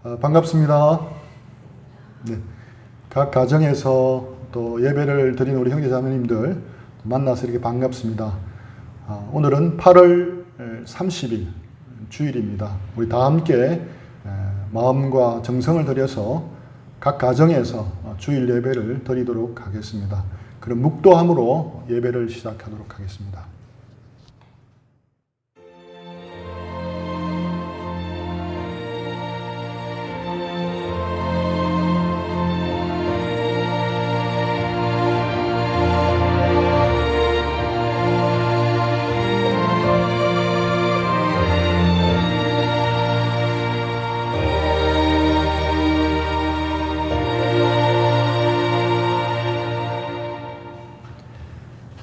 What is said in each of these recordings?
반갑습니다. 네, 각 가정에서 또 예배를 드리는 우리 형제자매님들 만나서 이렇게 반갑습니다. 오늘은 8월 30일 주일입니다. 우리 다 함께 마음과 정성을 들여서 각 가정에서 주일 예배를 드리도록 하겠습니다. 그럼 묵도함으로 예배를 시작하도록 하겠습니다.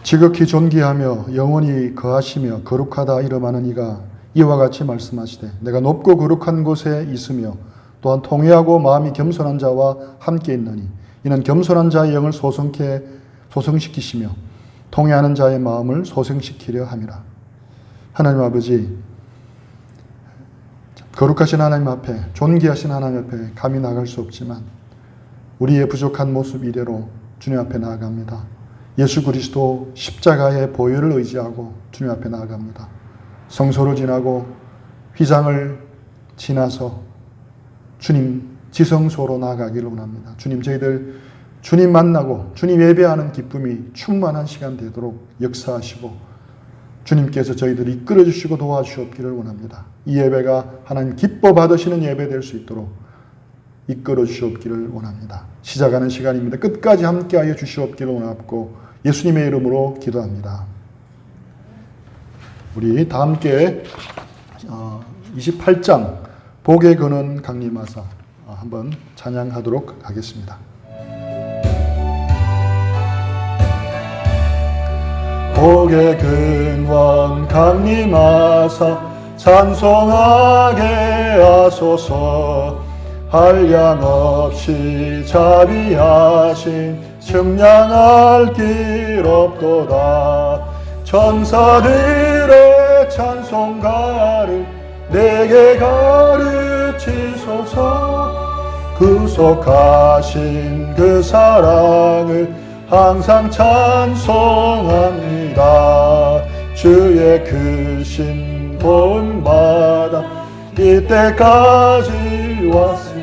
지극히 존귀하며 영원히 거하시며 거룩하다 이름하는 이가 이와 같이 말씀하시되 내가 높고 거룩한 곳에 있으며 또한 통회하고 마음이 겸손한 자와 함께 있느니 이는 겸손한 자의 영을 소성시키시며 통회하는 자의 마음을 소생시키려 함이라. 하나님 아버지, 거룩하신 하나님 앞에, 존귀하신 하나님 앞에 감히 나갈 수 없지만 우리의 부족한 모습 이대로 주님 앞에 나아갑니다. 예수 그리스도 십자가의 보혈을 의지하고 주님 앞에 나아갑니다. 성소를 지나고 휘장을 지나서 주님 지성소로 나아가기를 원합니다. 주님, 저희들 주님 만나고 주님 예배하는 기쁨이 충만한 시간 되도록 역사하시고 주님께서 저희들을 이끌어 주시고 도와주시옵기를 원합니다. 이 예배가 하나님 기뻐 받으시는 예배 될 수 있도록 이끌어 주시옵기를 원합니다. 시작하는 시간입니다. 끝까지 함께하여 주시옵기를 원하고 예수님의 이름으로 기도합니다. 우리 다 함께 28장 복에 거는 강림하사 한번 찬양하도록 하겠습니다. 복의 근원 강림하사 찬송하게 하소서. 한량없이 자비하신 측량할 길 없도다. 천사들의 찬송가를 내게 가르치소서. 구속하신 그 사랑을 항상 찬송합니다. 주의 크신 본받아 이때까지 왔으니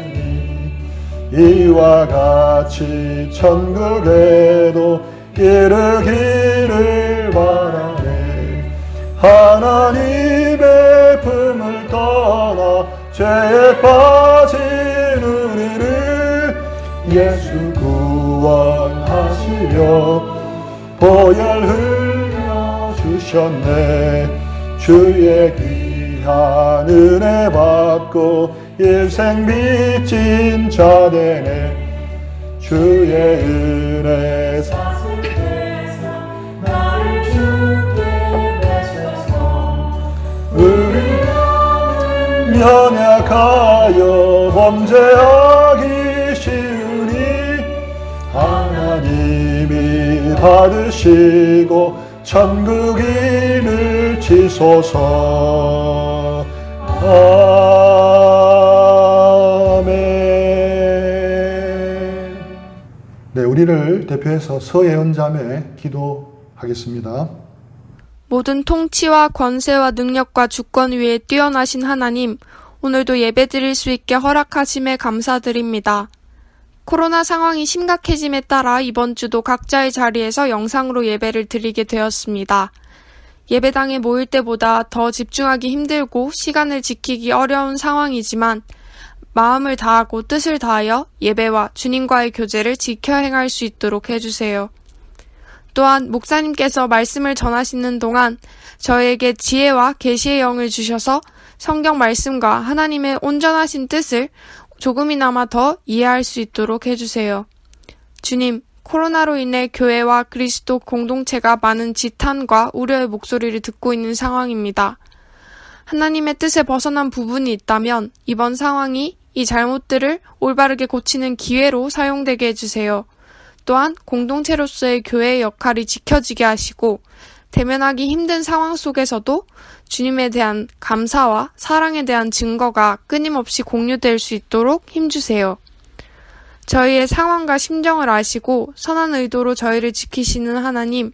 이와 같이 천국에도 이르기를 바라네. 하나님의 품을 떠나 죄에 빠진 우리를 예수 구원하시려 보혈 흘려주셨네. 주의 귀한 은혜 받고 일생 빚진 자 되네. 주의 은혜 사슬께서 나를 주께 베셔서 우리 영은 연약하여 범죄하기 쉬우니 하나님이 받으시고 천국인을 치소서. 네, 우리를 대표해서 서예은 자매 기도하겠습니다. 모든 통치와 권세와 능력과 주권 위에 뛰어나신 하나님, 오늘도 예배드릴 수 있게 허락하심에 감사드립니다. 코로나 상황이 심각해짐에 따라 이번 주도 각자의 자리에서 영상으로 예배를 드리게 되었습니다. 예배당에 모일 때보다 더 집중하기 힘들고 시간을 지키기 어려운 상황이지만 마음을 다하고 뜻을 다하여 예배와 주님과의 교제를 지켜 행할 수 있도록 해주세요. 또한 목사님께서 말씀을 전하시는 동안 저에게 지혜와 계시의 영을 주셔서 성경 말씀과 하나님의 온전하신 뜻을 조금이나마 더 이해할 수 있도록 해주세요. 주님, 코로나로 인해 교회와 그리스도 공동체가 많은 지탄과 우려의 목소리를 듣고 있는 상황입니다. 하나님의 뜻에 벗어난 부분이 있다면 이번 상황이 이 잘못들을 올바르게 고치는 기회로 사용되게 해주세요. 또한 공동체로서의 교회의 역할이 지켜지게 하시고 대면하기 힘든 상황 속에서도 주님에 대한 감사와 사랑에 대한 증거가 끊임없이 공유될 수 있도록 힘주세요. 저희의 상황과 심정을 아시고 선한 의도로 저희를 지키시는 하나님,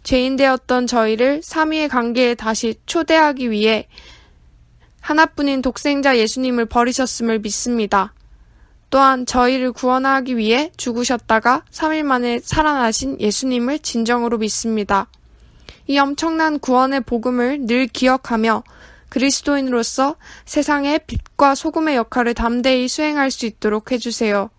죄인 되었던 저희를 삼위의 관계에 다시 초대하기 위해 하나뿐인 독생자 예수님을 버리셨음을 믿습니다. 또한 저희를 구원하기 위해 죽으셨다가 3일 만에 살아나신 예수님을 진정으로 믿습니다. 이 엄청난 구원의 복음을 늘 기억하며 그리스도인으로서 세상의 빛과 소금의 역할을 담대히 수행할 수 있도록 해주세요.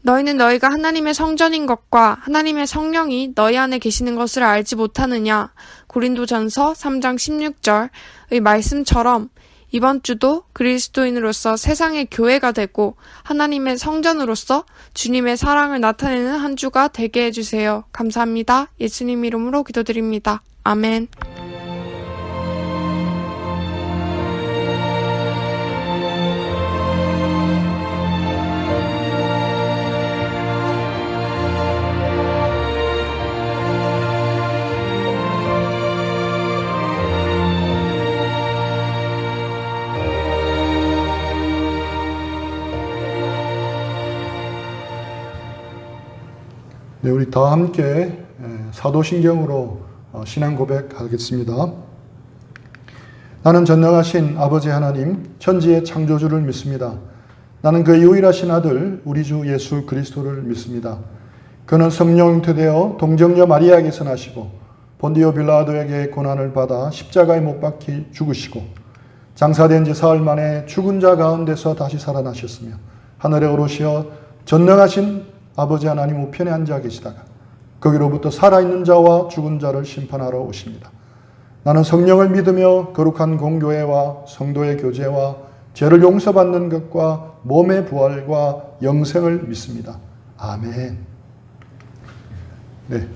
너희는 너희가 하나님의 성전인 것과 하나님의 성령이 너희 안에 계시는 것을 알지 못하느냐? 고린도전서 3장 16절의 말씀처럼 이번 주도 그리스도인으로서 세상의 교회가 되고 하나님의 성전으로서 주님의 사랑을 나타내는 한 주가 되게 해주세요. 감사합니다. 예수님 이름으로 기도드립니다. 아멘. 네, 우리 다 함께 사도신경으로 신앙 고백하겠습니다. 나는 전능하신 아버지 하나님, 천지의 창조주를 믿습니다. 나는 그 유일하신 아들, 우리 주 예수 그리스도를 믿습니다. 그는 성령 잉태되어 동정녀 마리아에게서 나시고 본디오 빌라도에게 고난을 받아 십자가에 못 박히 죽으시고 장사된 지 사흘 만에 죽은 자 가운데서 다시 살아나셨으며 하늘에 오르시어 전능하신 아버지 하나님 우편에 앉아 계시다가 거기로부터 살아있는 자와 죽은 자를 심판하러 오십니다. 나는 성령을 믿으며 거룩한 공교회와 성도의 교제와 죄를 용서받는 것과 몸의 부활과 영생을 믿습니다. 아멘. 네,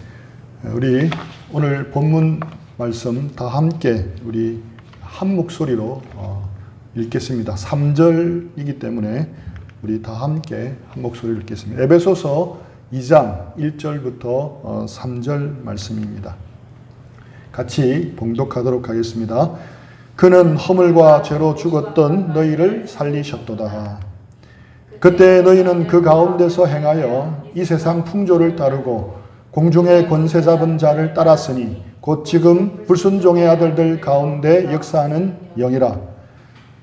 우리 오늘 본문 말씀 다 함께 우리 한 목소리로 읽겠습니다. 3절이기 때문에 우리 다 함께 한 목소리를 읽겠습니다. 에베소서 2장 1절부터 3절 말씀입니다. 같이 봉독하도록 하겠습니다. 그는 허물과 죄로 죽었던 너희를 살리셨도다. 그때 너희는 그 가운데서 행하여 이 세상 풍조를 따르고 공중의 권세 잡은 자를 따랐으니 곧 지금 불순종의 아들들 가운데 역사하는 영이라.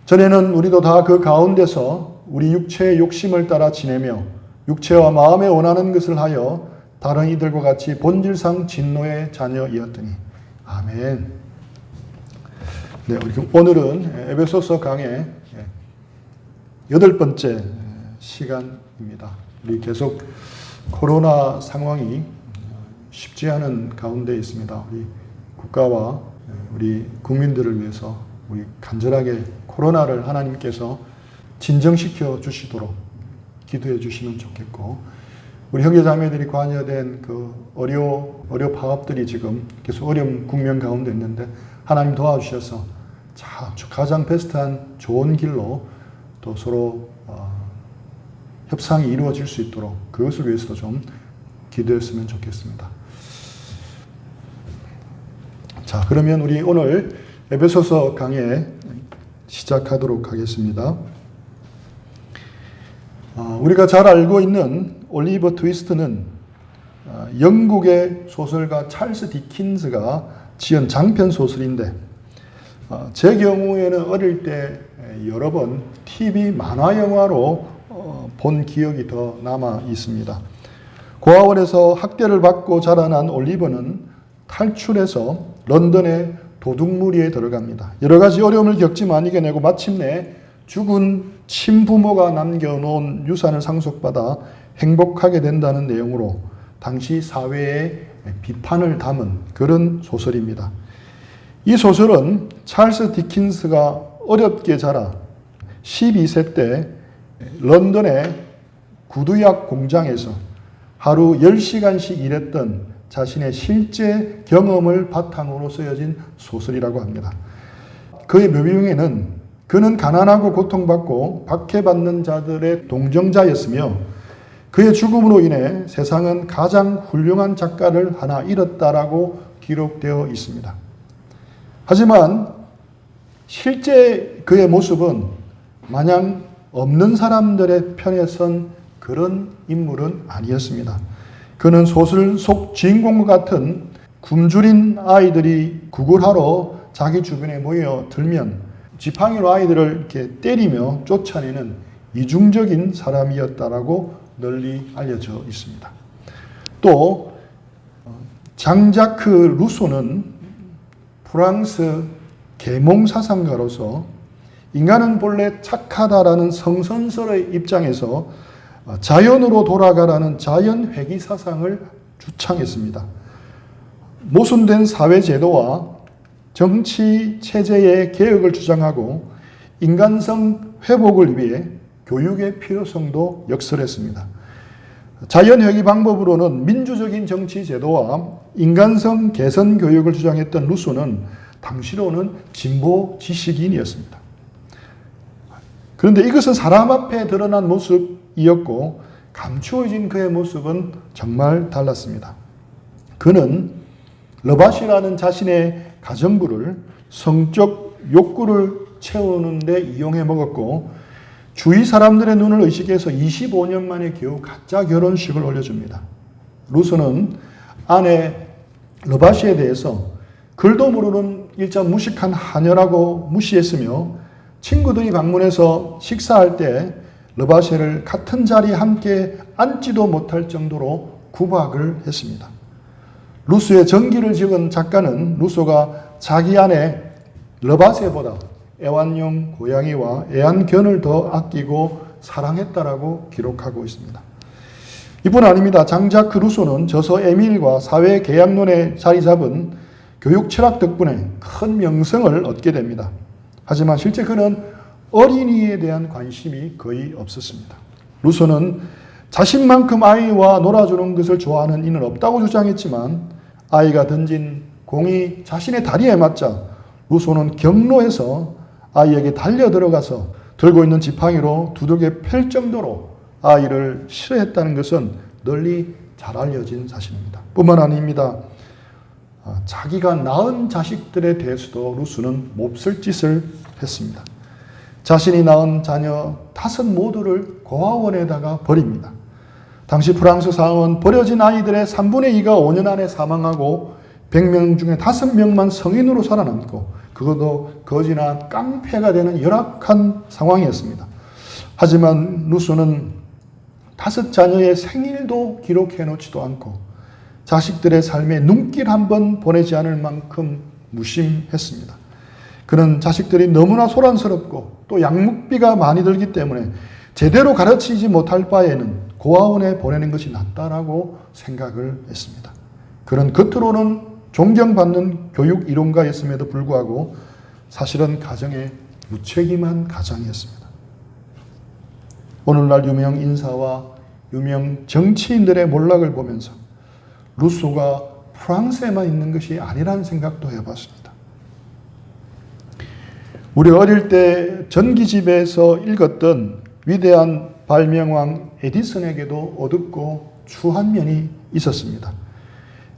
전에는 우리도 다 그 가운데서 우리 육체의 욕심을 따라 지내며 육체와 마음에 원하는 것을 하여 다른 이들과 같이 본질상 진노의 자녀이었더니. 아멘. 네, 오늘은 에베소서 강의 8번째 시간입니다. 우리 계속 코로나 상황이 쉽지 않은 가운데 있습니다. 우리 국가와 우리 국민들을 위해서 우리 간절하게 코로나를 하나님께서 진정시켜 주시도록 기도해 주시면 좋겠고, 우리 형제자매들이 관여된 그 어려 파업들이 지금 계속 어려운 국면 가운데 있는데 하나님 도와주셔서 가장 베스트한 좋은 길로 또 서로 협상이 이루어질 수 있도록 그것을 위해서도 좀 기도했으면 좋겠습니다. 자, 그러면 우리 오늘 에베소서 강의 시작하도록 하겠습니다. 우리가 잘 알고 있는 올리버 트위스트는 영국의 소설가 찰스 디킨스가 지은 장편 소설인데, 제 경우에는 어릴 때 여러 번 TV 만화 영화로 본 기억이 더 남아 있습니다. 고아원에서 학대를 받고 자라난 올리버는 탈출해서 런던의 도둑무리에 들어갑니다. 여러 가지 어려움을 겪지만 이겨내고 마침내 죽은 친부모가 남겨놓은 유산을 상속받아 행복하게 된다는 내용으로 당시 사회의 비판을 담은 그런 소설입니다. 이 소설은 찰스 디킨스가 어렵게 자라 12세 때 런던의 구두약 공장에서 하루 10시간씩 일했던 자신의 실제 경험을 바탕으로 쓰여진 소설이라고 합니다. 그의 묘비명에는 그는 가난하고 고통받고 박해받는 자들의 동정자였으며 그의 죽음으로 인해 세상은 가장 훌륭한 작가를 하나 잃었다라고 기록되어 있습니다. 하지만 실제 그의 모습은 마냥 없는 사람들의 편에 선 그런 인물은 아니었습니다. 그는 소설 속 주인공과 같은 굶주린 아이들이 구걸하러 자기 주변에 모여들면 지팡이로 아이들을 이렇게 때리며 쫓아내는 이중적인 사람이었다라고 널리 알려져 있습니다. 또 장자크 루소는 프랑스 계몽사상가로서 인간은 본래 착하다라는 성선설의 입장에서 자연으로 돌아가라는 자연회귀 사상을 주창했습니다. 모순된 사회제도와 정치 체제의 개혁을 주장하고 인간성 회복을 위해 교육의 필요성도 역설했습니다. 자연회귀 방법으로는 민주적인 정치 제도와 인간성 개선 교육을 주장했던 루소는 당시로는 진보 지식인이었습니다. 그런데 이것은 사람 앞에 드러난 모습이었고 감추어진 그의 모습은 정말 달랐습니다. 그는 르바시라는 자신의 가정부를 성적 욕구를 채우는 데 이용해 먹었고 주위 사람들의 눈을 의식해서 25년 만에 겨우 가짜 결혼식을 올려줍니다. 루소는 아내 르바시에 대해서 글도 모르는 일자 무식한 하녀라고 무시했으며 친구들이 방문해서 식사할 때 르바시를 같은 자리에 함께 앉지도 못할 정도로 구박을 했습니다. 루소의 전기를 적은 작가는 루소가 자기 아내 르바시보다 애완용 고양이와 애완견을 더 아끼고 사랑했다라고 기록하고 있습니다. 이뿐 아닙니다. 장자크 루소는 저서 에밀과 사회 계약론에 자리 잡은 교육 철학 덕분에 큰 명성을 얻게 됩니다. 하지만 실제 그는 어린이에 대한 관심이 거의 없었습니다. 루소는 자신만큼 아이와 놀아주는 것을 좋아하는 이는 없다고 주장했지만 아이가 던진 공이 자신의 다리에 맞자 루소는 경로에서 아이에게 달려 들어가서 들고 있는 지팡이로 두들겨 팰 정도로 아이를 싫어했다는 것은 널리 잘 알려진 사실입니다. 뿐만 아닙니다. 자기가 낳은 자식들에 대해서도 루소는 몹쓸 짓을 했습니다. 자신이 낳은 자녀 5 모두를 고아원에다가 버립니다. 당시 프랑스 상은 버려진 아이들의 3분의 2가 5년 안에 사망하고 100명 중에 5명만 성인으로 살아남고 그것도 거지나 깡패가 되는 열악한 상황이었습니다. 하지만 루소는 5 자녀의 생일도 기록해 놓지도 않고 자식들의 삶에 눈길 한번 보내지 않을 만큼 무심했습니다. 그는 자식들이 너무나 소란스럽고 또 양육비가 많이 들기 때문에 제대로 가르치지 못할 바에는 고아원에 보내는 것이 낫다라고 생각을 했습니다. 그는 겉으로는 존경받는 교육 이론가였음에도 불구하고 사실은 가정에 무책임한 가장이었습니다. 오늘날 유명 인사와 유명 정치인들의 몰락을 보면서 루소가 프랑스에만 있는 것이 아니라는 생각도 해봤습니다. 우리 어릴 때 전기집에서 읽었던 위대한 발명왕 에디슨에게도 어둡고 추한 면이 있었습니다.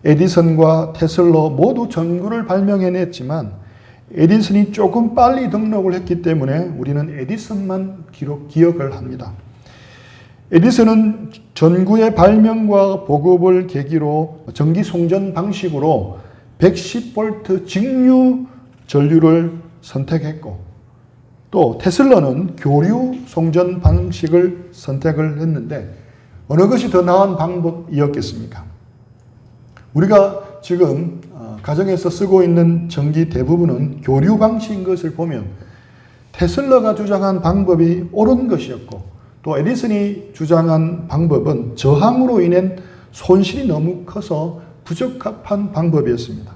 에디슨과 테슬라 모두 전구를 발명해냈지만 에디슨이 조금 빨리 등록을 했기 때문에 우리는 에디슨만 기억을 합니다. 에디슨은 전구의 발명과 보급을 계기로 전기 송전 방식으로 110V 직류 전류를 선택했고 또 테슬라는 교류 송전 방식을 선택을 했는데 어느 것이 더 나은 방법이었겠습니까? 우리가 지금 가정에서 쓰고 있는 전기 대부분은 교류 방식인 것을 보면 테슬라가 주장한 방법이 옳은 것이었고 또 에디슨이 주장한 방법은 저항으로 인한 손실이 너무 커서 부적합한 방법이었습니다.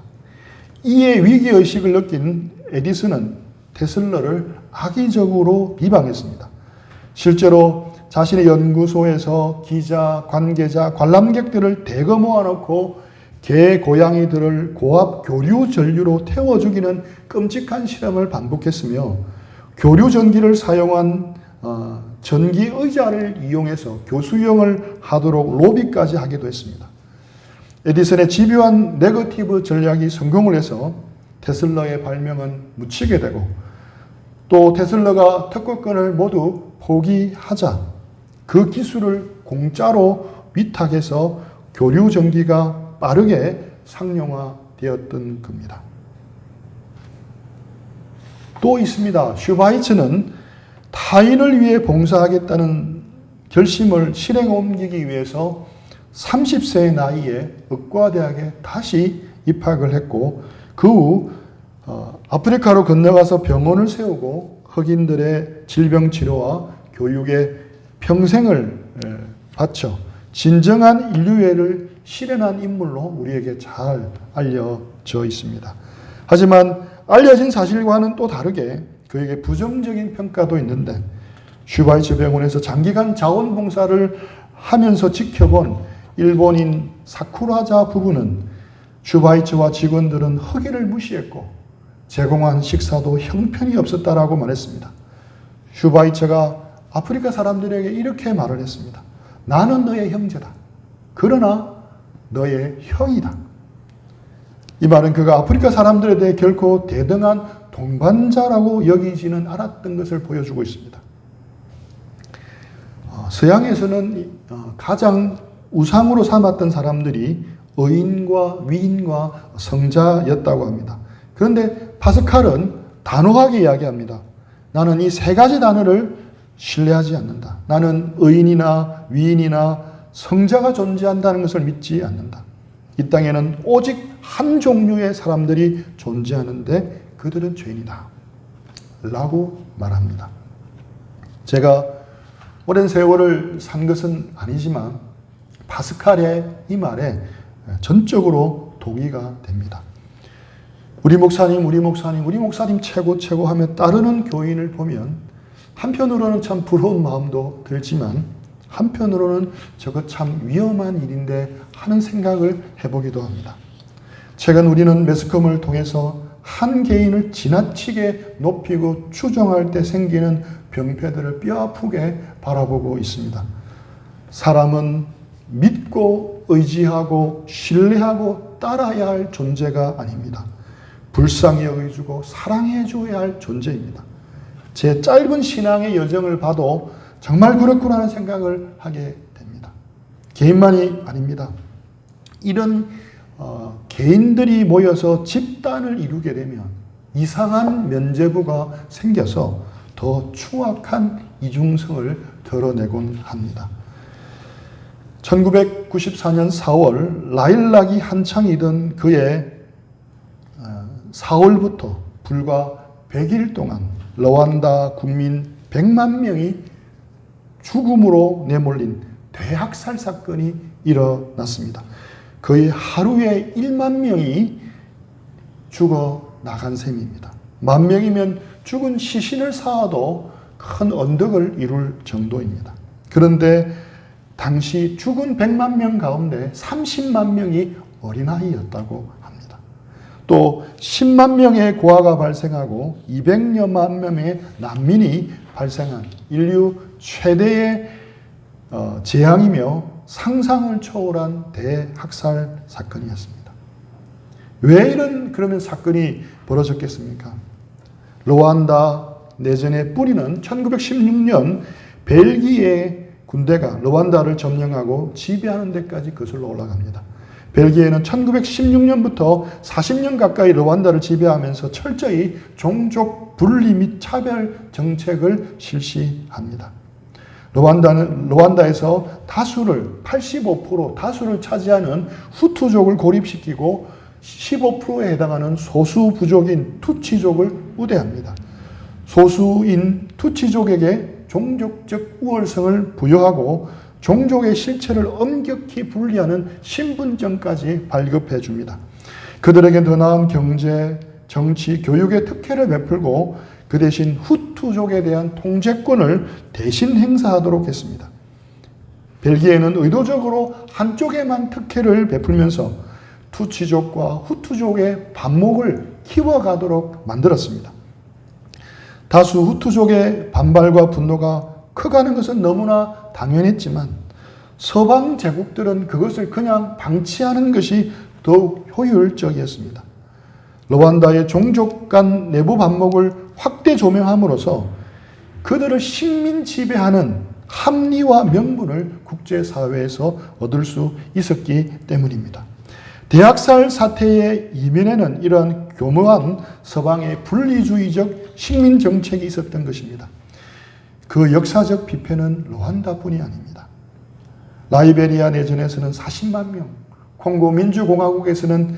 이에 위기의식을 느낀 에디슨은 테슬라를 악의적으로 비방했습니다. 실제로 자신의 연구소에서 기자, 관계자, 관람객들을 대거 모아놓고 개, 고양이들을 고압 교류 전류로 태워 죽이는 끔찍한 실험을 반복했으며 교류 전기를 사용한 전기 의자를 이용해서 교수형을 하도록 로비까지 하기도 했습니다. 에디슨의 집요한 네거티브 전략이 성공을 해서 테슬라의 발명은 묻히게 되고 또 테슬라가 특허권을 모두 포기하자 그 기술을 공짜로 위탁해서 교류 전기가 빠르게 상용화되었던 겁니다. 또 있습니다. 슈바이츠는 타인을 위해 봉사하겠다는 결심을 실행에 옮기기 위해서 30세의 나이에 의과대학에 다시 입학을 했고 그 후 아프리카로 건너가서 병원을 세우고 흑인들의 질병 치료와 교육에 평생을 바쳐 진정한 인류애를 실현한 인물로 우리에게 잘 알려져 있습니다. 하지만 알려진 사실과는 또 다르게 그에게 부정적인 평가도 있는데 슈바이츠 병원에서 장기간 자원봉사를 하면서 지켜본 일본인 사쿠라자 부부는 슈바이츠와 직원들은 흑인을 무시했고 제공한 식사도 형편이 없었다라고 말했습니다. 슈바이츠가 아프리카 사람들에게 이렇게 말을 했습니다. 나는 너의 형제다. 그러나 너의 형이다. 이 말은 그가 아프리카 사람들에 대해 결코 대등한 동반자라고 여기지는 않았던 것을 보여주고 있습니다. 서양에서는 가장 우상으로 삼았던 사람들이 의인과 위인과 성자였다고 합니다. 그런데 파스칼은 단호하게 이야기합니다. 나는 이 세 가지 단어를 신뢰하지 않는다. 나는 의인이나 위인이나 성자가 존재한다는 것을 믿지 않는다. 이 땅에는 오직 한 종류의 사람들이 존재하는데 그들은 죄인이다. 라고 말합니다. 제가 오랜 세월을 산 것은 아니지만 파스칼의 이 말에 전적으로 동의가 됩니다. 우리 목사님 최고 하며 따르는 교인을 보면 한편으로는 참 부러운 마음도 들지만 한편으로는 저거 참 위험한 일인데 하는 생각을 해보기도 합니다. 최근 우리는 매스컴을 통해서 한 개인을 지나치게 높이고 추종할 때 생기는 병폐들을 뼈아프게 바라보고 있습니다. 사람은 믿고 의지하고 신뢰하고 따라야 할 존재가 아닙니다. 불쌍히 여겨주고 사랑해 줘야 할 존재입니다. 제 짧은 신앙의 여정을 봐도 정말 그렇구나 하는 생각을 하게 됩니다. 개인만이 아닙니다. 이런 개인들이 모여서 집단을 이루게 되면 이상한 면죄부가 생겨서 더 추악한 이중성을 드러내곤 합니다. 1994년 4월 라일락이 한창이던 그의 4월부터 불과 100일 동안 르완다 국민 100만 명이 죽음으로 내몰린 대학살 사건이 일어났습니다. 거의 하루에 1만 명이 죽어 나간 셈입니다. 10,000명이면 죽은 시신을 쌓아도 큰 언덕을 이룰 정도입니다. 그런데 당시 죽은 100만 명 가운데 30만 명이 어린아이였다고 합니다. 또 10만 명의 고아가 발생하고 200여만 명의 난민이 발생한 인류 최대의 재앙이며 상상을 초월한 대학살 사건이었습니다. 왜 이런 그러면 사건이 벌어졌겠습니까? 르완다 내전의 뿌리는 1916년 벨기에 군대가 르완다를 점령하고 지배하는 데까지 거슬러 올라갑니다. 벨기에는 1916년부터 40년 가까이 르완다를 지배하면서 철저히 종족 분리 및 차별 정책을 실시합니다. 르완다에서 다수를 85% 다수를 차지하는 후투족을 고립시키고 15%에 해당하는 소수 부족인 투치족을 우대합니다. 소수인 투치족에게 종족적 우월성을 부여하고 종족의 실체를 엄격히 분리하는 신분증까지 발급해 줍니다. 그들에게 더 나은 경제, 정치, 교육의 특혜를 베풀고 그 대신 후투족에 대한 통제권을 대신 행사하도록 했습니다. 벨기에는 의도적으로 한쪽에만 특혜를 베풀면서 투치족과 후투족의 반목을 키워가도록 만들었습니다. 다수 후투족의 반발과 분노가 커가는 것은 너무나 당연했지만 서방 제국들은 그것을 그냥 방치하는 것이 더욱 효율적이었습니다. 르완다의 종족 간 내부 반목을 확대 조명함으로써 그들을 식민 지배하는 합리와 명분을 국제사회에서 얻을 수 있었기 때문입니다. 대학살 사태의 이면에는 이러한 교묘한 서방의 분리주의적 식민 정책이 있었던 것입니다. 그 역사적 비패는 르완다뿐이 아닙니다. 라이베리아 내전에서는 40만 명, 콩고 민주공화국에서는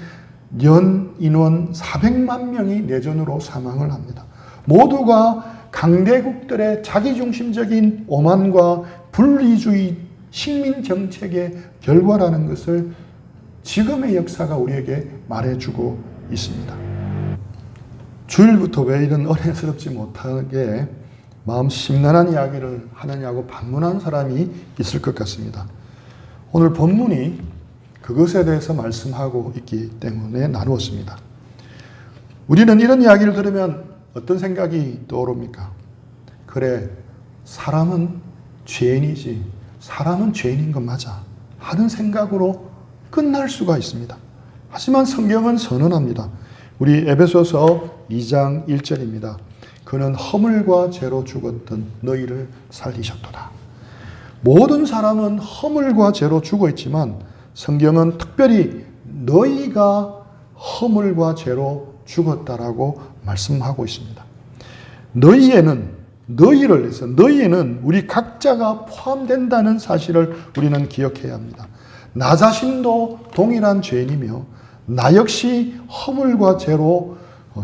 연 인원 400만 명이 내전으로 사망을 합니다. 모두가 강대국들의 자기중심적인 오만과 분리주의 식민 정책의 결과라는 것을 지금의 역사가 우리에게 말해주고 있습니다. 주일부터 왜 이런 어린스럽지 못하게 마음 심란한 이야기를 하느냐고 반문한 사람이 있을 것 같습니다. 오늘 본문이 그것에 대해서 말씀하고 있기 때문에 나누었습니다. 우리는 이런 이야기를 들으면 어떤 생각이 떠오릅니까? 그래, 사람은 죄인이지, 사람은 죄인인 것 맞아 하는 생각으로 끝날 수가 있습니다. 하지만 성경은 선언합니다. 우리 에베소서 2장 1절입니다. 그는 허물과 죄로 죽었던 너희를 살리셨도다. 모든 사람은 허물과 죄로 죽어 있지만 성경은 특별히 너희가 허물과 죄로 죽었다라고 말씀하고 있습니다. 너희에는 우리 각자가 포함된다는 사실을 우리는 기억해야 합니다. 나 자신도 동일한 죄인이며 나 역시 허물과 죄로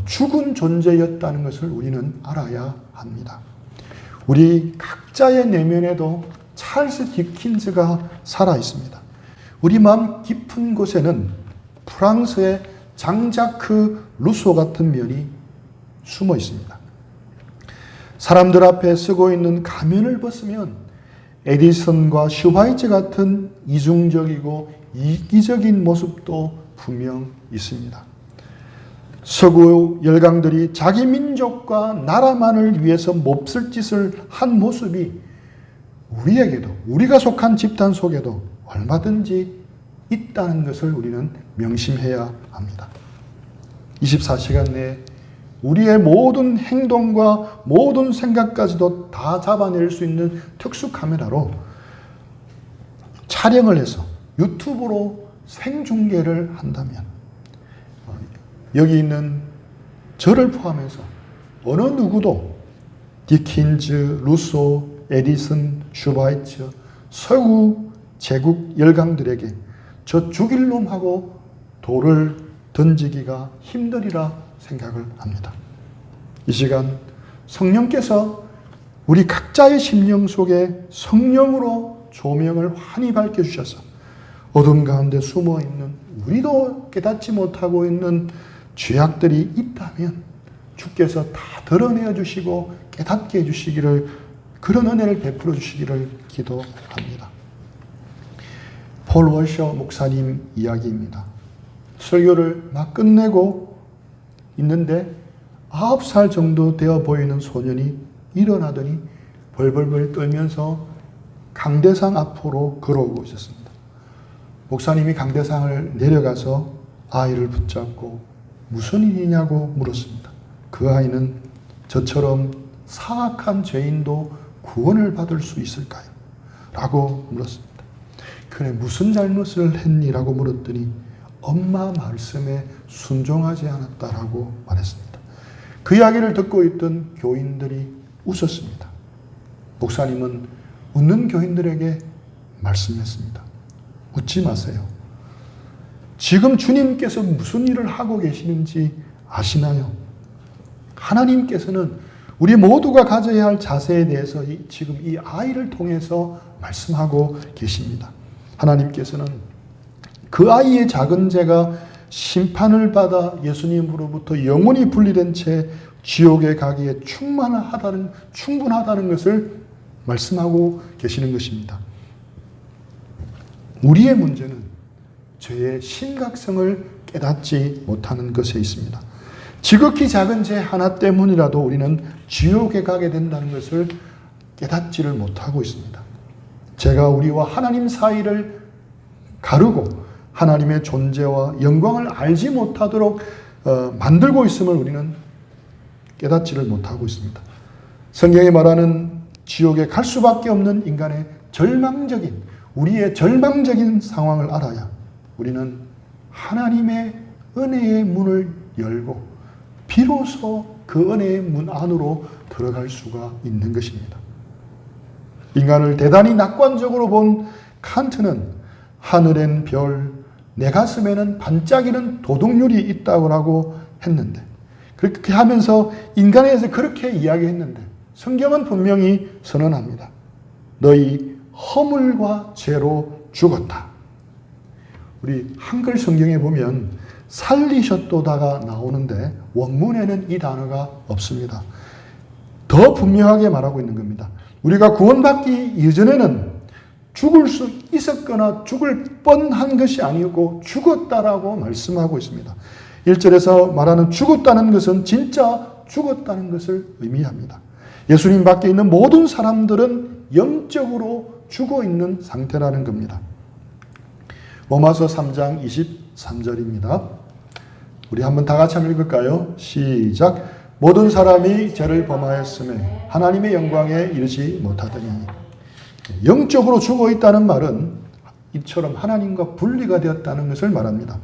죽은 존재였다는 것을 우리는 알아야 합니다. 우리 각자의 내면에도 찰스 디킨즈가 살아 있습니다. 우리 마음 깊은 곳에는 프랑스의 장자크 루소 같은 면이 숨어 있습니다. 사람들 앞에 쓰고 있는 가면을 벗으면 에디슨과 슈바이처 같은 이중적이고 이기적인 모습도 분명 있습니다. 서구 열강들이 자기 민족과 나라만을 위해서 몹쓸 짓을 한 모습이 우리에게도, 우리가 속한 집단 속에도 얼마든지 있다는 것을 우리는 명심해야 합니다. 24시간 내에 우리의 모든 행동과 모든 생각까지도 다 잡아낼 수 있는 특수 카메라로 촬영을 해서 유튜브로 생중계를 한다면 여기 있는 저를 포함해서 어느 누구도 디킨즈, 루소, 에디슨, 슈바이처, 서구 제국 열강들에게 저 죽일 놈하고 돌을 던지기가 힘들이라 생각을 합니다. 이 시간 성령께서 우리 각자의 심령 속에 성령으로 조명을 환히 밝혀주셔서 어둠 가운데 숨어있는 우리도 깨닫지 못하고 있는 죄악들이 있다면 주께서 다 드러내어 주시고 깨닫게 해주시기를, 그런 은혜를 베풀어 주시기를 기도합니다. 폴 월셔 목사님 이야기입니다. 설교를 막 끝내고 있는데 9살 정도 되어 보이는 소년이 일어나더니 벌벌벌 떨면서 강대상 앞으로 걸어오고 있었습니다. 목사님이 강대상을 내려가서 아이를 붙잡고 무슨 일이냐고 물었습니다. 그 아이는 저처럼 사악한 죄인도 구원을 받을 수 있을까요? 라고 물었습니다. 그래, 무슨 잘못을 했니? 라고 물었더니 엄마 말씀에 순종하지 않았다라고 말했습니다. 그 이야기를 듣고 있던 교인들이 웃었습니다. 목사님은 웃는 교인들에게 말씀했습니다. 웃지 마세요. 지금 주님께서 무슨 일을 하고 계시는지 아시나요? 하나님께서는 우리 모두가 가져야 할 자세에 대해서 지금 이 아이를 통해서 말씀하고 계십니다. 하나님께서는 그 아이의 작은 죄가 심판을 받아 예수님으로부터 영원히 분리된 채 지옥에 가기에 충분하다는 것을 말씀하고 계시는 것입니다. 우리의 문제는 죄의 심각성을 깨닫지 못하는 것에 있습니다. 지극히 작은 죄 하나 때문이라도 우리는 지옥에 가게 된다는 것을 깨닫지를 못하고 있습니다. 죄가 우리와 하나님 사이를 가르고 하나님의 존재와 영광을 알지 못하도록 만들고 있음을 우리는 깨닫지를 못하고 있습니다. 성경이 말하는 지옥에 갈 수밖에 없는 인간의 우리의 절망적인 상황을 알아야 우리는 하나님의 은혜의 문을 열고 비로소 그 은혜의 문 안으로 들어갈 수가 있는 것입니다. 인간을 대단히 낙관적으로 본 칸트는 하늘엔 별, 내 가슴에는 반짝이는 도둑률이 있다고 했는데, 그렇게 하면서 인간에 대해서 그렇게 이야기했는데 성경은 분명히 선언합니다. 너희 허물과 죄로 죽었다. 우리 한글 성경에 보면 살리셨도다가 나오는데 원문에는 이 단어가 없습니다. 더 분명하게 말하고 있는 겁니다. 우리가 구원받기 이전에는 죽을 수 있었거나 죽을 뻔한 것이 아니고 죽었다라고 말씀하고 있습니다. 1절에서 말하는 죽었다는 것은 진짜 죽었다는 것을 의미합니다. 예수님 밖에 있는 모든 사람들은 영적으로 죽어 있는 상태라는 겁니다. 로마서 3장 23절입니다. 우리 한번 다 같이 한번 읽을까요? 시작. 모든 사람이 죄를 범하였음에 하나님의 영광에 이르지 못하더니. 영적으로 죽어 있다는 말은 이처럼 하나님과 분리가 되었다는 것을 말합니다.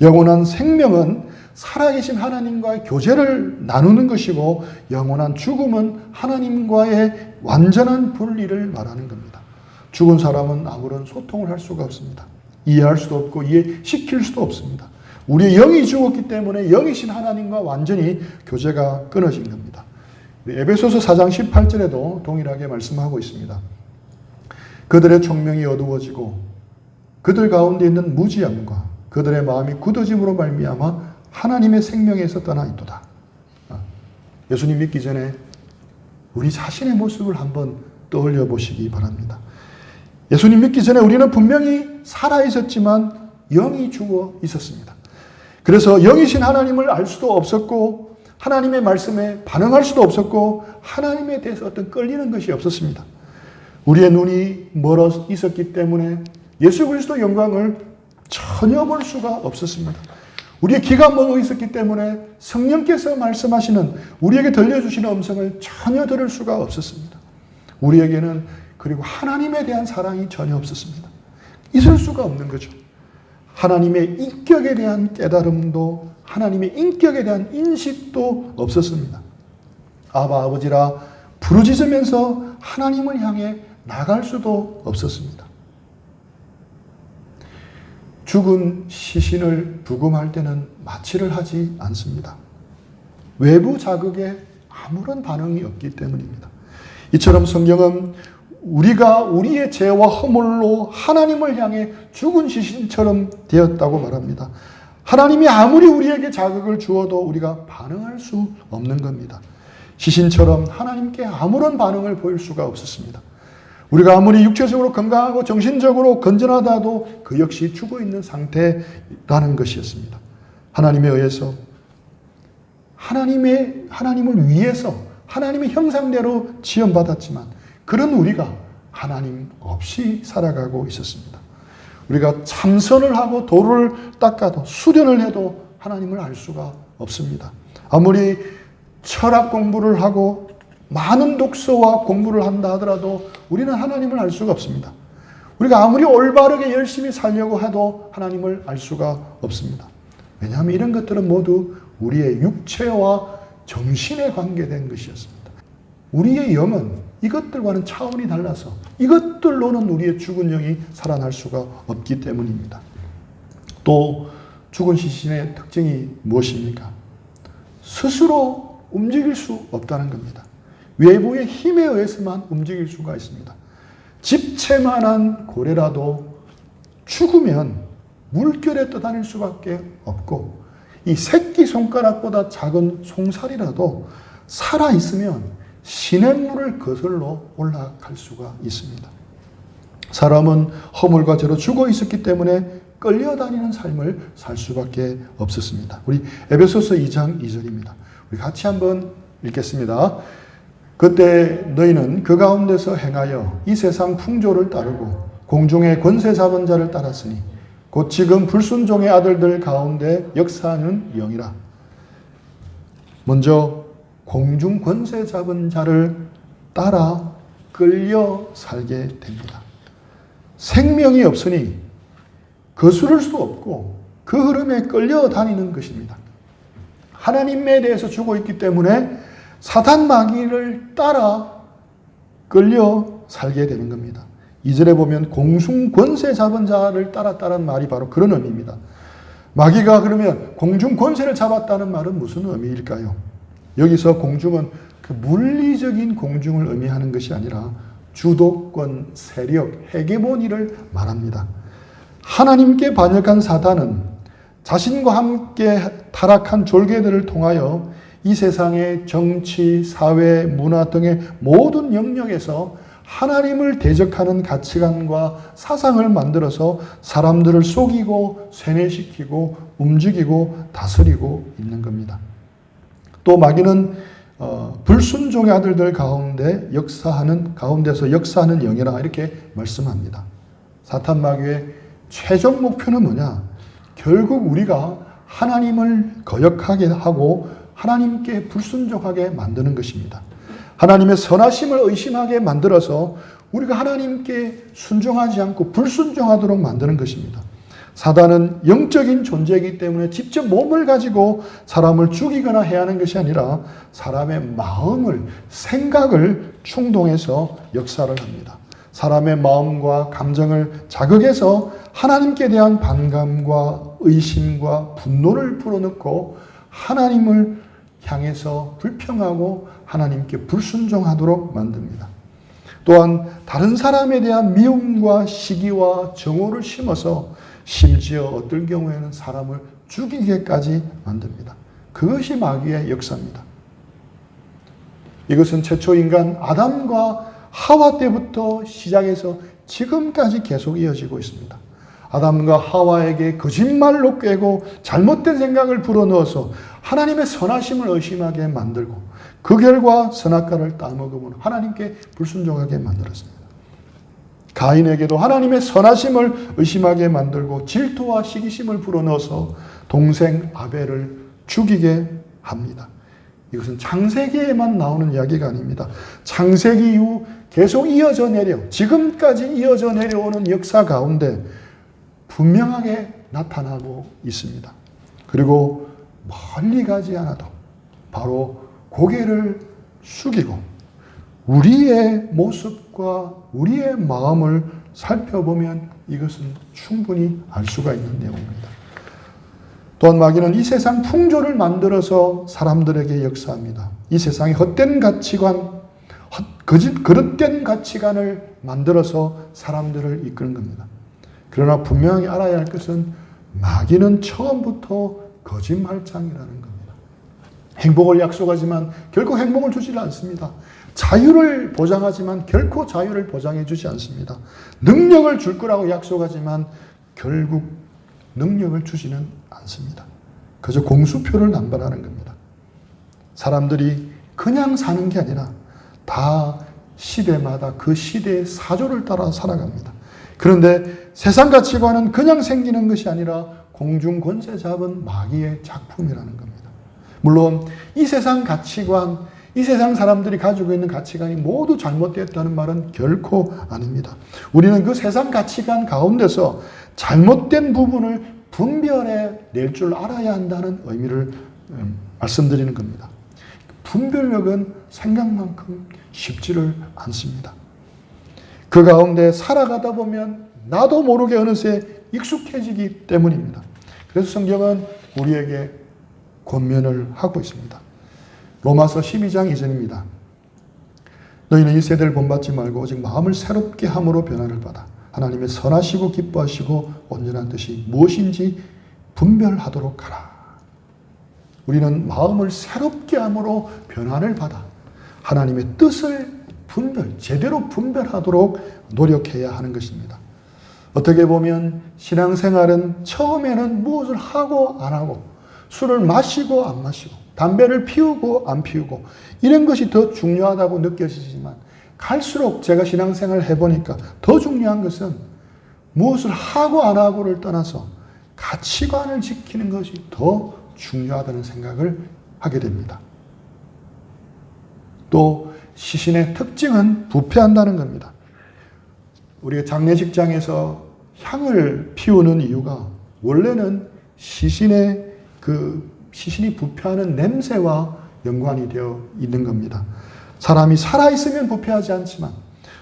영원한 생명은 살아계신 하나님과의 교제를 나누는 것이고, 영원한 죽음은 하나님과의 완전한 분리를 말하는 겁니다. 죽은 사람은 아무런 소통을 할 수가 없습니다. 이해할 수도 없고 이해시킬 수도 없습니다. 우리의 영이 죽었기 때문에 영이신 하나님과 완전히 교제가 끊어진 겁니다. 에베소서 4장 18절에도 동일하게 말씀하고 있습니다. 그들의 총명이 어두워지고 그들 가운데 있는 무지함과 그들의 마음이 굳어짐으로 말미암아 하나님의 생명에서 떠나 있도다. 예수님 믿기 전에 우리 자신의 모습을 한번 떠올려 보시기 바랍니다. 예수님 믿기 전에 우리는 분명히 살아 있었지만 영이 죽어 있었습니다. 그래서 영이신 하나님을 알 수도 없었고 하나님의 말씀에 반응할 수도 없었고 하나님에 대해서 어떤 끌리는 것이 없었습니다. 우리의 눈이 멀어 있었기 때문에 예수 그리스도 영광을 전혀 볼 수가 없었습니다. 우리의 귀가 멀어 있었기 때문에 성령께서 말씀하시는 우리에게 들려주시는 음성을 전혀 들을 수가 없었습니다. 우리에게는 그리고 하나님에 대한 사랑이 전혀 없었습니다. 있을 수가 없는 거죠. 하나님의 인격에 대한 깨달음도 하나님의 인격에 대한 인식도 없었습니다. 아바 아버지라 부르짖으면서 하나님을 향해 나갈 수도 없었습니다. 죽은 시신을 부금할 때는 마취를 하지 않습니다. 외부 자극에 아무런 반응이 없기 때문입니다. 이처럼 성경은 우리가 우리의 죄와 허물로 하나님을 향해 죽은 시신처럼 되었다고 말합니다. 하나님이 아무리 우리에게 자극을 주어도 우리가 반응할 수 없는 겁니다. 시신처럼 하나님께 아무런 반응을 보일 수가 없었습니다. 우리가 아무리 육체적으로 건강하고 정신적으로 건전하다도 그 역시 죽어 있는 상태라는 것이었습니다. 하나님에 의해서 하나님을 위해서 하나님의 형상대로 지음받았지만 그런 우리가 하나님 없이 살아가고 있었습니다. 우리가 참선을 하고 도를 닦아도 수련을 해도 하나님을 알 수가 없습니다. 아무리 철학 공부를 하고 많은 독서와 공부를 한다 하더라도 우리는 하나님을 알 수가 없습니다. 우리가 아무리 올바르게 열심히 살려고 해도 하나님을 알 수가 없습니다. 왜냐하면 이런 것들은 모두 우리의 육체와 정신에 관계된 것이었습니다. 우리의 영은 이것들과는 차원이 달라서 이것들로는 우리의 죽은 영이 살아날 수가 없기 때문입니다. 또 죽은 시신의 특징이 무엇입니까? 스스로 움직일 수 없다는 겁니다. 외부의 힘에 의해서만 움직일 수가 있습니다. 집채만한 고래라도 죽으면 물결에 떠다닐 수밖에 없고 이 새끼손가락보다 작은 송사리라도 살아있으면 시냇물을 거슬러 올라갈 수가 있습니다. 사람은 허물과 죄로 죽어 있었기 때문에 끌려다니는 삶을 살 수밖에 없었습니다. 우리 에베소서 2장 2절입니다. 우리 같이 한번 읽겠습니다. 그때 너희는 그 가운데서 행하여 이 세상 풍조를 따르고 공중의 권세 잡은 자를 따랐으니 곧 지금 불순종의 아들들 가운데 역사하는 영이라. 먼저 공중 권세 잡은 자를 따라 끌려 살게 됩니다. 생명이 없으니 거스를 수도 없고 그 흐름에 끌려다니는 것입니다. 하나님에 대해서 주고 있기 때문에 사탄 마귀를 따라 끌려 살게 되는 겁니다. 2절에 보면 공중 권세 잡은 자를 따랐다는 말이 바로 그런 의미입니다. 마귀가 그러면 공중 권세를 잡았다는 말은 무슨 의미일까요? 여기서 공중은 그 물리적인 공중을 의미하는 것이 아니라 주도권, 세력, 헤게모니를 말합니다. 하나님께 반역한 사단은 자신과 함께 타락한 졸개들을 통하여 이 세상의 정치, 사회, 문화 등의 모든 영역에서 하나님을 대적하는 가치관과 사상을 만들어서 사람들을 속이고 세뇌시키고 움직이고 다스리고 있는 겁니다. 또 마귀는 불순종의 아들들 가운데서 역사하는 영이라 이렇게 말씀합니다. 사탄 마귀의 최종 목표는 뭐냐? 결국 우리가 하나님을 거역하게 하고 하나님께 불순종하게 만드는 것입니다. 하나님의 선하심을 의심하게 만들어서 우리가 하나님께 순종하지 않고 불순종하도록 만드는 것입니다. 사단은 영적인 존재이기 때문에 직접 몸을 가지고 사람을 죽이거나 해야 하는 것이 아니라 사람의 마음을, 생각을 충동해서 역사를 합니다. 사람의 마음과 감정을 자극해서 하나님께 대한 반감과 의심과 분노를 불어넣고 하나님을 향해서 불평하고 하나님께 불순종하도록 만듭니다. 또한 다른 사람에 대한 미움과 시기와 정오를 심어서 심지어 어떨 경우에는 사람을 죽이게까지 만듭니다. 그것이 마귀의 역사입니다. 이것은 최초 인간 아담과 하와 때부터 시작해서 지금까지 계속 이어지고 있습니다. 아담과 하와에게 거짓말로 꿰고 잘못된 생각을 불어넣어서 하나님의 선하심을 의심하게 만들고 그 결과 선악과를 따먹으면 하나님께 불순종하게 만들었습니다. 가인에게도 하나님의 선하심을 의심하게 만들고 질투와 시기심을 불어넣어서 동생 아벨을 죽이게 합니다. 이것은 창세기에만 나오는 이야기가 아닙니다. 창세기 이후 계속 이어져 내려 지금까지 이어져 내려오는 역사 가운데 분명하게 나타나고 있습니다. 그리고 멀리 가지 않아도 바로 고개를 숙이고 우리의 모습과 우리의 마음을 살펴보면 이것은 충분히 알 수가 있는 내용입니다. 또한 마귀는 이 세상 풍조를 만들어서 사람들에게 역사합니다. 이 세상의 헛된 가치관, 그릇된 가치관을 만들어서 사람들을 이끄는 겁니다. 그러나 분명히 알아야 할 것은 마귀는 처음부터 거짓말장이라는 겁니다. 행복을 약속하지만 결코 행복을 주지 않습니다. 자유를 보장하지만 결코 자유를 보장해 주지 않습니다. 능력을 줄 거라고 약속하지만 결국 능력을 주지는 않습니다. 그저 공수표를 남발하는 겁니다. 사람들이 그냥 사는 게 아니라 다 시대마다 그 시대의 사조를 따라 살아갑니다. 그런데 세상 가치관은 그냥 생기는 것이 아니라 공중 권세 잡은 마귀의 작품이라는 겁니다. 물론 이 세상 가치관, 이 세상 사람들이 가지고 있는 가치관이 모두 잘못되었다는 말은 결코 아닙니다. 우리는 그 세상 가치관 가운데서 잘못된 부분을 분별해 낼 줄 알아야 한다는 의미를 말씀드리는 겁니다. 분별력은 생각만큼 쉽지를 않습니다. 그 가운데 살아가다 보면 나도 모르게 어느새 익숙해지기 때문입니다. 그래서 성경은 우리에게 권면을 하고 있습니다. 로마서 12장 2절입니다. 너희는 이 세대를 본받지 말고 오직 마음을 새롭게 함으로 변화를 받아 하나님의 선하시고 기뻐하시고 온전한 뜻이 무엇인지 분별하도록 하라. 우리는 마음을 새롭게 함으로 변화를 받아 하나님의 뜻을 제대로 분별하도록 노력해야 하는 것입니다. 어떻게 보면 신앙생활은 처음에는 무엇을 하고 안 하고 술을 마시고 안 마시고 담배를 피우고 안 피우고 이런 것이 더 중요하다고 느껴지지만 갈수록 제가 신앙생활을 해보니까 더 중요한 것은 무엇을 하고 안 하고를 떠나서 가치관을 지키는 것이 더 중요하다는 생각을 하게 됩니다. 또 시신의 특징은 부패한다는 겁니다. 우리가 장례식장에서 향을 피우는 이유가 원래는 시신이 부패하는 냄새와 연관이 되어 있는 겁니다. 사람이 살아있으면 부패하지 않지만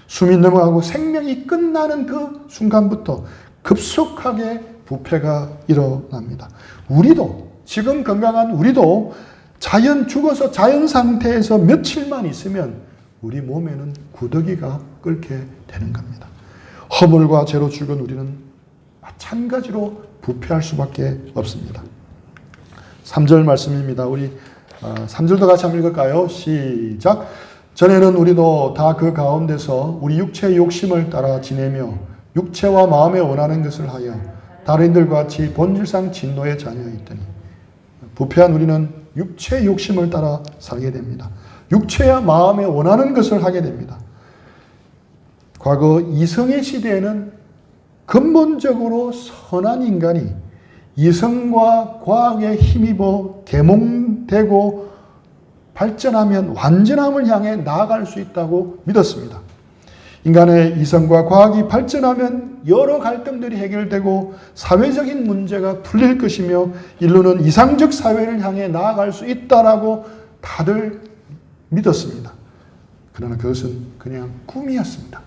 숨이 넘어가고 생명이 끝나는 그 순간부터 급속하게 부패가 일어납니다. 우리도 지금 건강한 우리도 죽어서 자연 상태에서 며칠만 있으면 우리 몸에는 구더기가 끓게 되는 겁니다. 허물과 죄로 죽은 우리는 마찬가지로 부패할 수밖에 없습니다. 3절 말씀입니다. 우리 3절도 같이 한번 읽을까요? 시작. 전에는 우리도 다 그 가운데서 우리 육체의 욕심을 따라 지내며 육체와 마음에 원하는 것을 하여 다른 이들과 같이 본질상 진노의 자녀였더니 부패한 우리는 육체의 욕심을 따라 살게 됩니다. 육체와 마음에 원하는 것을 하게 됩니다. 과거 이성의 시대에는 근본적으로 선한 인간이 이성과 과학에 힘입어 계몽되고 발전하면 완전함을 향해 나아갈 수 있다고 믿었습니다. 인간의 이성과 과학이 발전하면 여러 갈등들이 해결되고 사회적인 문제가 풀릴 것이며 인류는 이상적 사회를 향해 나아갈 수 있다라고 다들 믿었습니다. 그러나 그것은 그냥 꿈이었습니다.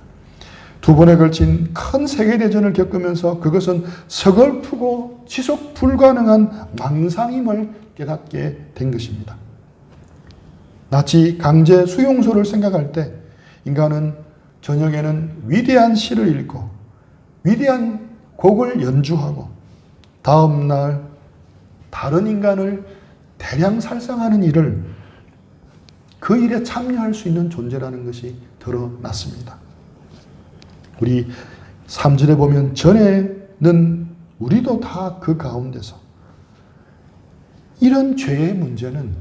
2번에 걸친 큰 세계대전을 겪으면서 그것은 서글프고 지속 불가능한 망상임을 깨닫게 된 것입니다. 나치 강제 수용소를 생각할 때 인간은 저녁에는 위대한 시를 읽고 위대한 곡을 연주하고 다음 날 다른 인간을 대량 살상하는 일을 그 일에 참여할 수 있는 존재라는 것이 드러났습니다. 우리 3절에 보면 전에는 우리도 다 그 가운데서 이런 죄의 문제는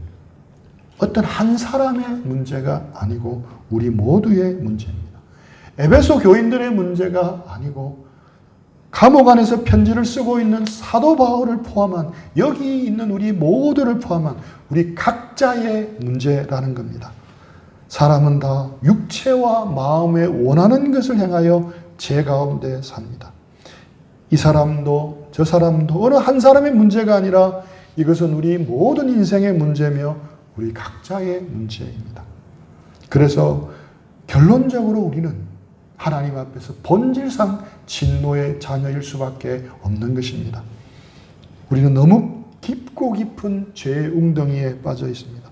어떤 한 사람의 문제가 아니고 우리 모두의 문제입니다. 에베소 교인들의 문제가 아니고 감옥 안에서 편지를 쓰고 있는 사도 바울을 포함한 여기 있는 우리 모두를 포함한 우리 각자의 문제라는 겁니다. 사람은 다 육체와 마음에 원하는 것을 향하여 죄 가운데 삽니다. 이 사람도 저 사람도 어느 한 사람의 문제가 아니라 이것은 우리 모든 인생의 문제며 우리 각자의 문제입니다. 그래서 결론적으로 우리는 하나님 앞에서 본질상 진노의 자녀일 수밖에 없는 것입니다. 우리는 너무 깊고 깊은 죄의 웅덩이에 빠져 있습니다.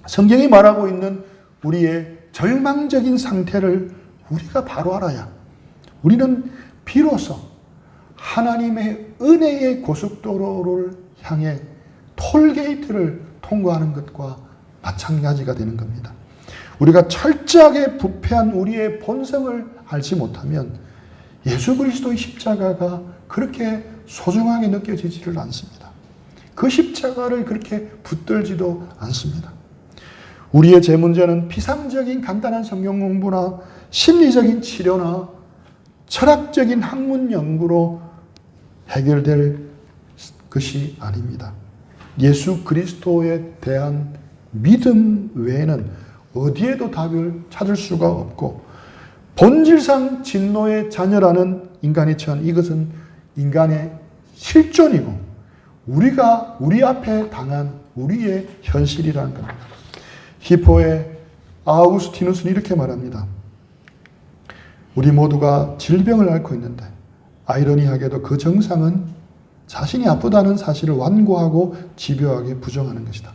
성경이 말하고 있는 우리의 절망적인 상태를 우리가 바로 알아야 우리는 비로소 하나님의 은혜의 고속도로를 향해 톨게이트를 통과하는 것과 마찬가지가 되는 겁니다. 우리가 철저하게 부패한 우리의 본성을 알지 못하면 예수 그리스도의 십자가가 그렇게 소중하게 느껴지지를 않습니다. 그 십자가를 그렇게 붙들지도 않습니다. 우리의 제 문제는 피상적인 간단한 성경 공부나 심리적인 치료나 철학적인 학문 연구로 해결될 것이 아닙니다. 예수 그리스도에 대한 믿음 외에는 어디에도 답을 찾을 수가 없고 본질상 진노의 자녀라는 인간이 처한 이것은 인간의 실존이고 우리가 우리 앞에 당한 우리의 현실이라는 겁니다. 히포의 아우구스티누스는 이렇게 말합니다. 우리 모두가 질병을 앓고 있는데 아이러니하게도 그 정상은 자신이 아프다는 사실을 완고하고 집요하게 부정하는 것이다.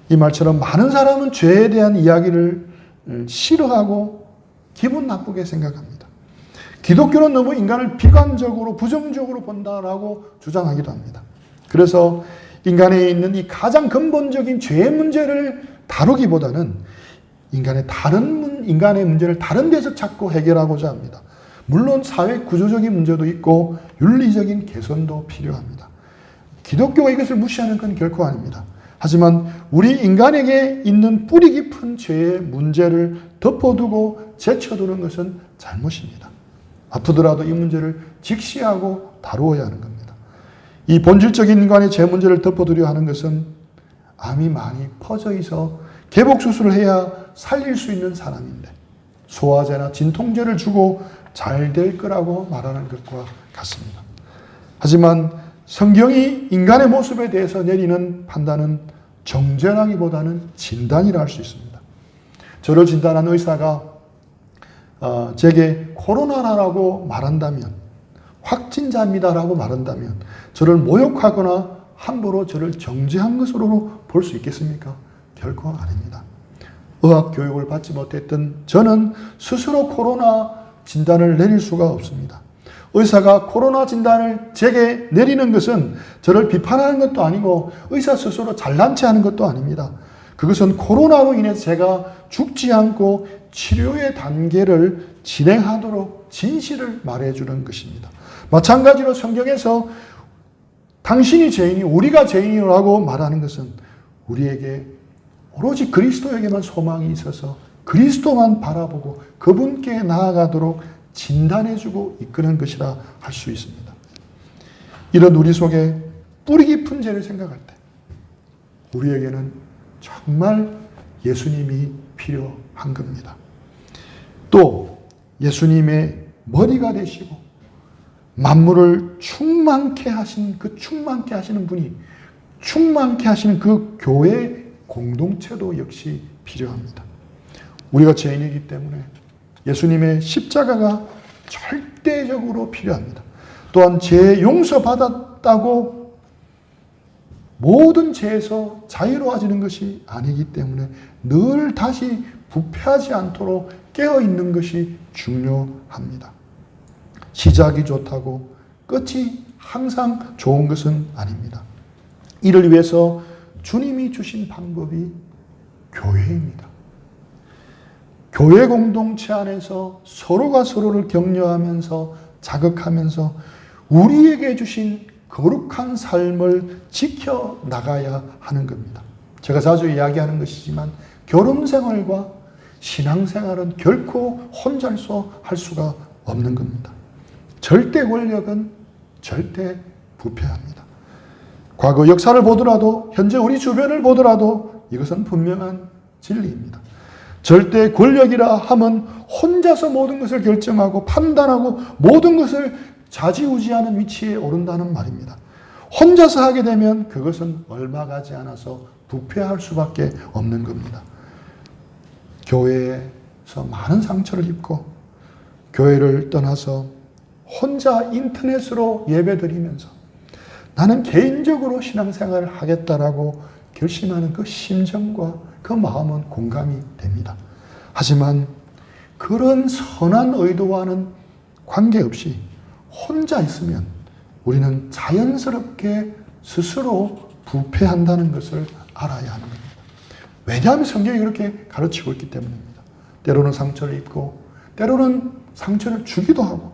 이 말처럼 많은 사람은 죄에 대한 이야기를 싫어하고 기분 나쁘게 생각합니다. 기독교는 너무 인간을 비관적으로 부정적으로 본다라고 주장하기도 합니다. 그래서 인간에 있는 이 가장 근본적인 죄의 문제를 다루기보다는 인간의 문제를 다른 데서 찾고 해결하고자 합니다. 물론 사회 구조적인 문제도 있고 윤리적인 개선도 필요합니다. 기독교가 이것을 무시하는 건 결코 아닙니다. 하지만 우리 인간에게 있는 뿌리 깊은 죄의 문제를 덮어두고 제쳐두는 것은 잘못입니다. 아프더라도 이 문제를 직시하고 다루어야 하는 겁니다. 이 본질적인 인간의 죄 문제를 덮어두려 하는 것은 암이 많이 퍼져 있어 개복수술을 해야 살릴 수 있는 사람인데 소화제나 진통제를 주고 잘 될 거라고 말하는 것과 같습니다. 하지만 성경이 인간의 모습에 대해서 내리는 판단은 정죄라기보다는 진단이라 할 수 있습니다. 저를 진단한 의사가 제게 코로나라고 말한다면, 확진자입니다라고 말한다면 저를 모욕하거나 함부로 저를 정죄한 것으로 볼 수 있겠습니까? 결코 아닙니다. 의학 교육을 받지 못했던 저는 스스로 코로나 진단을 내릴 수가 없습니다. 의사가 코로나 진단을 제게 내리는 것은 저를 비판하는 것도 아니고 의사 스스로 잘난 체 하는 것도 아닙니다. 그것은 코로나로 인해서 제가 죽지 않고 치료의 단계를 진행하도록 진실을 말해주는 것입니다. 마찬가지로 성경에서 당신이 죄인이 우리가 죄인이라고 말하는 것은 우리에게 오로지 그리스도에게만 소망이 있어서 그리스도만 바라보고 그분께 나아가도록 진단해주고 이끄는 것이라 할 수 있습니다. 이런 우리 속에 뿌리 깊은 죄를 생각할 때 우리에게는 정말 예수님이 필요한 겁니다. 또 예수님의 머리가 되시고 만물을 충만케 하신 그 충만케 하시는 분이 충만케 하시는 그 교회 공동체도 역시 필요합니다. 우리가 죄인이기 때문에 예수님의 십자가가 절대적으로 필요합니다. 또한 죄 용서받았다고 모든 죄에서 자유로워지는 것이 아니기 때문에 늘 다시 부패하지 않도록 깨어있는 것이 중요합니다. 시작이 좋다고 끝이 항상 좋은 것은 아닙니다. 이를 위해서 주님이 주신 방법이 교회입니다. 교회 공동체 안에서 서로가 서로를 격려하면서 자극하면서 우리에게 주신 거룩한 삶을 지켜나가야 하는 겁니다. 제가 자주 이야기하는 것이지만 결혼생활과 신앙생활은 결코 혼자서 할 수가 없는 겁니다. 절대 권력은 절대 부패합니다. 과거 역사를 보더라도 현재 우리 주변을 보더라도 이것은 분명한 진리입니다. 절대 권력이라 하면 혼자서 모든 것을 결정하고 판단하고 모든 것을 좌지우지하는 위치에 오른다는 말입니다. 혼자서 하게 되면 그것은 얼마 가지 않아서 부패할 수밖에 없는 겁니다. 교회에서 많은 상처를 입고 교회를 떠나서 혼자 인터넷으로 예배드리면서 나는 개인적으로 신앙생활을 하겠다라고 결심하는 그 심정과 그 마음은 공감이 됩니다. 하지만 그런 선한 의도와는 관계없이 혼자 있으면 우리는 자연스럽게 스스로 부패한다는 것을 알아야 하는 겁니다. 왜냐하면 성경이 그렇게 가르치고 있기 때문입니다. 때로는 상처를 입고 때로는 상처를 주기도 하고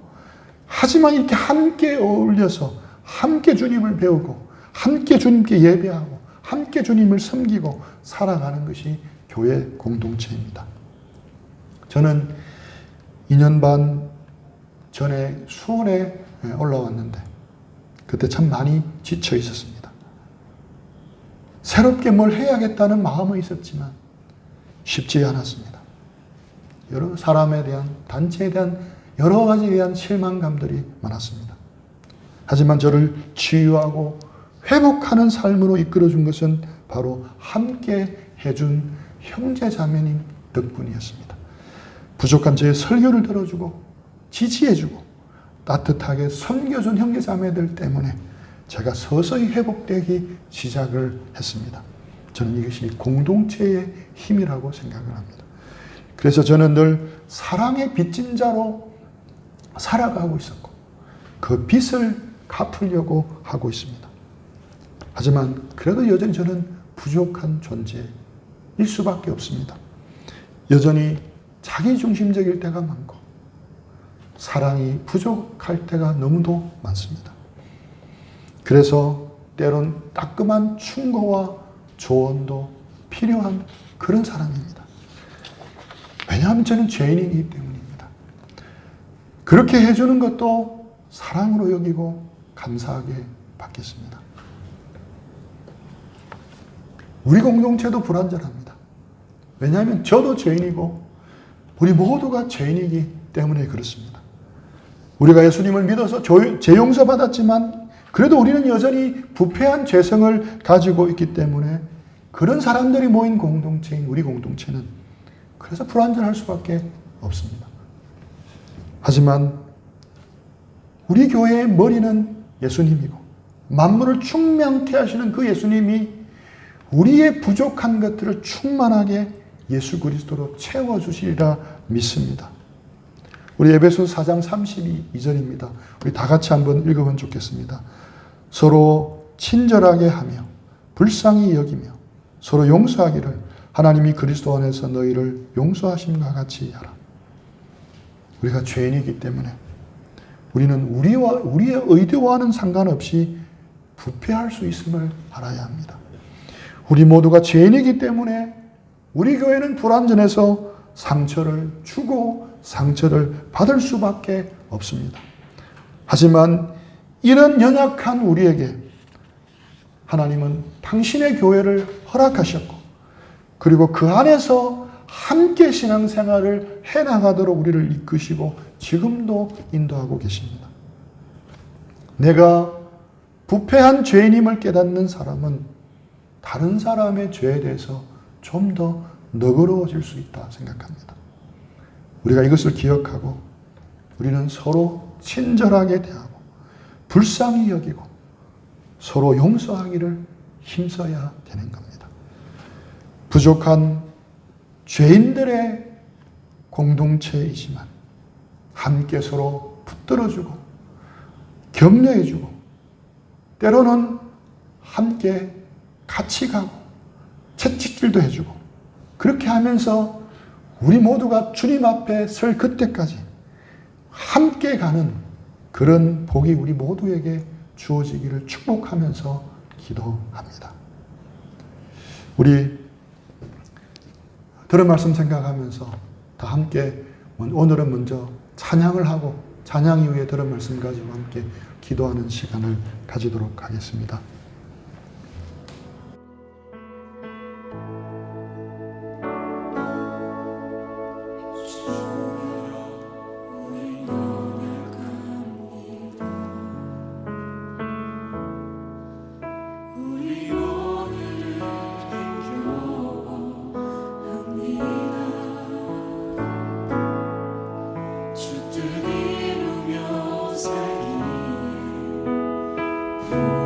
하지만 이렇게 함께 어울려서 함께 주님을 배우고 함께 주님께 예배하고 함께 주님을 섬기고 살아가는 것이 교회 공동체입니다. 저는 2년 반 전에 수원에 올라왔는데 그때 참 많이 지쳐 있었습니다. 새롭게 뭘 해야겠다는 마음은 있었지만 쉽지 않았습니다. 여러 사람에 대한, 단체에 대한 여러 가지에 대한 실망감들이 많았습니다. 하지만 저를 치유하고 회복하는 삶으로 이끌어준 것은 바로 함께 해준 형제자매님 덕분이었습니다. 부족한 제 설교를 들어주고 지지해주고 따뜻하게 섬겨준 형제자매들 때문에 제가 서서히 회복되기 시작을 했습니다. 저는 이것이 공동체의 힘이라고 생각을 합니다. 그래서 저는 늘 사랑의 빚진 자로 살아가고 있었고 그 빚을 갚으려고 하고 있습니다. 하지만 그래도 여전히 저는 부족한 존재일 수밖에 없습니다. 여전히 자기중심적일 때가 많고 사랑이 부족할 때가 너무도 많습니다. 그래서 때론 따끔한 충고와 조언도 필요한 그런 사람입니다. 왜냐하면 저는 죄인이기 때문입니다. 그렇게 해주는 것도 사랑으로 여기고 감사하게 받겠습니다. 우리 공동체도 불완전합니다. 왜냐하면 저도 죄인이고 우리 모두가 죄인이기 때문에 그렇습니다. 우리가 예수님을 믿어서 죄 용서받았지만 그래도 우리는 여전히 부패한 죄성을 가지고 있기 때문에 그런 사람들이 모인 공동체인 우리 공동체는 그래서 불완전할 수밖에 없습니다. 하지만 우리 교회의 머리는 예수님이고 만물을 충만케 하시는 그 예수님이 우리의 부족한 것들을 충만하게 예수 그리스도로 채워주시리라 믿습니다. 우리 에베소서 4장 32절입니다. 우리 다 같이 한번 읽어보면 좋겠습니다. 서로 친절하게 하며 불쌍히 여기며 서로 용서하기를 하나님이 그리스도 안에서 너희를 용서하심과 같이 하라. 우리가 죄인이기 때문에 우리는 우리의 의도와는 상관없이 부패할 수 있음을 알아야 합니다. 우리 모두가 죄인이기 때문에 우리 교회는 불완전해서 상처를 주고 상처를 받을 수밖에 없습니다. 하지만 이런 연약한 우리에게 하나님은 당신의 교회를 허락하셨고 그리고 그 안에서 함께 신앙생활을 해나가도록 우리를 이끄시고 지금도 인도하고 계십니다. 내가 부패한 죄인임을 깨닫는 사람은 다른 사람의 죄에 대해서 좀 더 너그러워질 수 있다 생각합니다. 우리가 이것을 기억하고 우리는 서로 친절하게 대하고 불쌍히 여기고 서로 용서하기를 힘써야 되는 겁니다. 부족한 죄인들의 공동체이지만 함께 서로 붙들어주고 격려해주고 때로는 함께 같이 가고 채찍질도 해주고 그렇게 하면서 우리 모두가 주님 앞에 설 그때까지 함께 가는 그런 복이 우리 모두에게 주어지기를 축복하면서 기도합니다. 우리 들은 말씀 생각하면서 다 함께 오늘은 먼저 찬양을 하고 찬양 이후에 들은 말씀 가지고 함께 기도하는 시간을 가지도록 하겠습니다.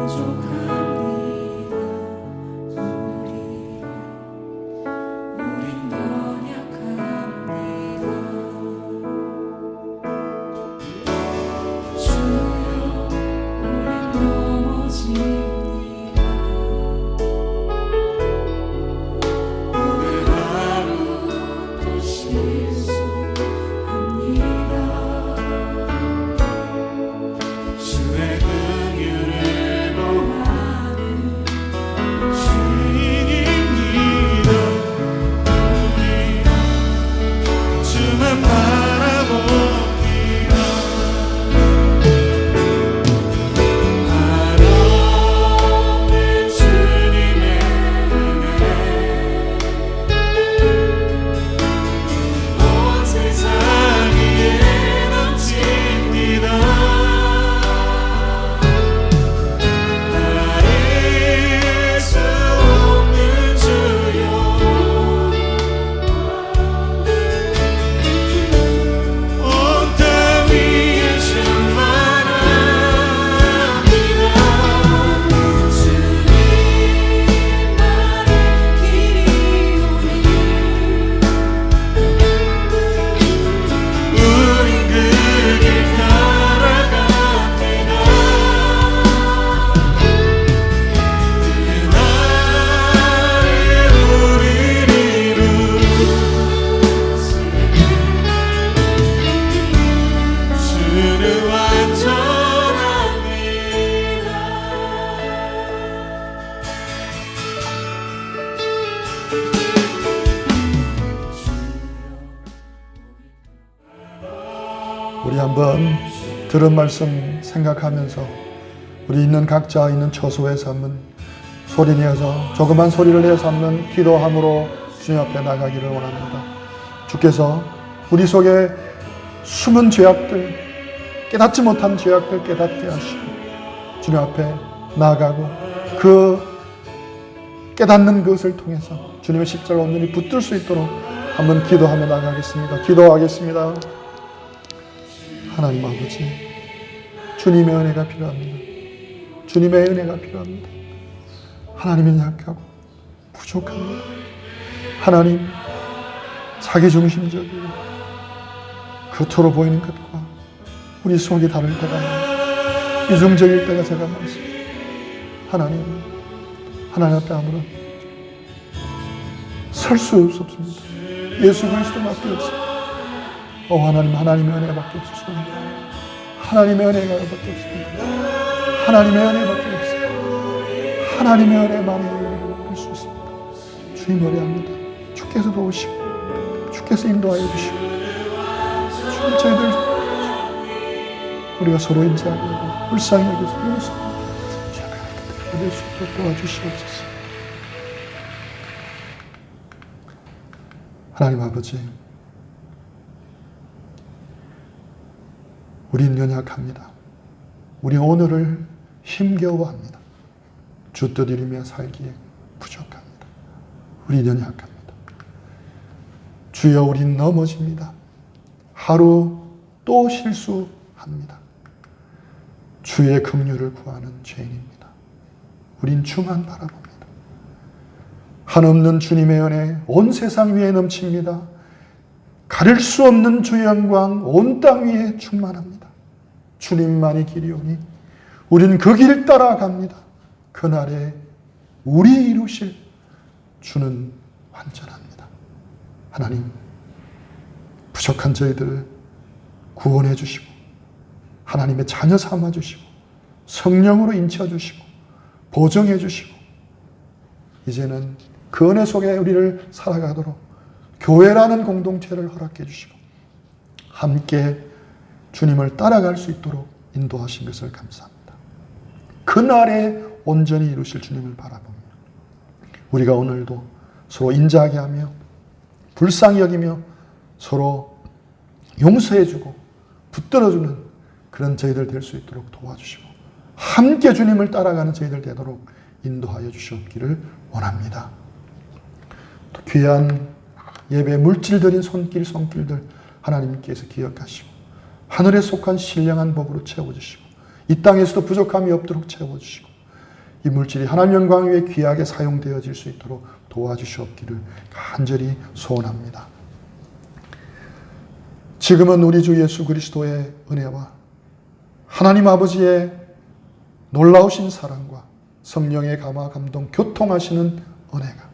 부족한 우리 한번 들은 말씀 생각하면서 우리 있는 각자 있는 처소에서 한번 소리내어서 조그만 소리를 내서 한번 기도함으로 주님 앞에 나가기를 원합니다. 주께서 우리 속에 숨은 죄악들, 깨닫지 못한 죄악들 깨닫게 하시고 주님 앞에 나아가고 그 깨닫는 것을 통해서 주님의 십자가 온전히 붙들 수 있도록 한번 기도하며 나가겠습니다. 기도하겠습니다. 하나님 아버지, 주님의 은혜가 필요합니다. 주님의 은혜가 필요합니다. 하나님은 약하고 부족합니다. 하나님, 자기중심적이고 겉으로 보이는 것과 우리 속이 다를 때가 많습니다. 이중적일 때가 제가 많습니다. 하나님 앞에 아무런 설 수 없습니다. 예수 그리스도밖에 없습니다. 하나님의 은혜밖에 없습니다. 하나님의 은혜밖에 없습니다. 하나님의 은혜밖에 없습니다. 하나님의 은혜만이 우리를 수 있습니다. 주님 노래합니다. 주께서 도우시고 주께서 인도하여 주시고 주님 저희들 우리가 서로 인자하고 불쌍히 여겨서 용서하고 될 수 있도록 도와주시옵소서. 하나님 아버지, 우린 연약합니다. 우리 오늘을 힘겨워합니다. 주 뜻 이루며 살기에 부족합니다. 우린 연약합니다. 주여, 우린 넘어집니다. 하루 또 실수합니다. 주의 긍휼을 구하는 죄인입니다. 우린 주만 바라봅니다. 한없는 주님의 은혜 온 세상 위에 넘칩니다. 가릴 수 없는 주의 영광 온 땅 위에 충만합니다. 주님만이 길이오니 우린 그 길 따라갑니다. 그날에 우리 이루실 주는 완전합니다. 하나님, 부족한 저희들을 구원해 주시고 하나님의 자녀 삼아 주시고 성령으로 인쳐 주시고 보정해 주시고 이제는 그 은혜 속에 우리를 살아가도록 교회라는 공동체를 허락해 주시고 함께 주님을 따라갈 수 있도록 인도하신 것을 감사합니다. 그날에 온전히 이루실 주님을 바라봅니다. 우리가 오늘도 서로 인자하게 하며 불쌍히 여기며 서로 용서해주고 붙들어주는 그런 저희들 될 수 있도록 도와주시고 함께 주님을 따라가는 저희들 되도록 인도하여 주시옵기를 원합니다. 또 귀한 예배 물질들인 손길들 하나님께서 기억하시고 하늘에 속한 신령한 복으로 채워주시고 이 땅에서도 부족함이 없도록 채워주시고 이 물질이 하나님 영광 위에 귀하게 사용되어질 수 있도록 도와주시옵기를 간절히 소원합니다. 지금은 우리 주 예수 그리스도의 은혜와 하나님 아버지의 놀라우신 사랑과 성령의 감화 감동 교통하시는 은혜가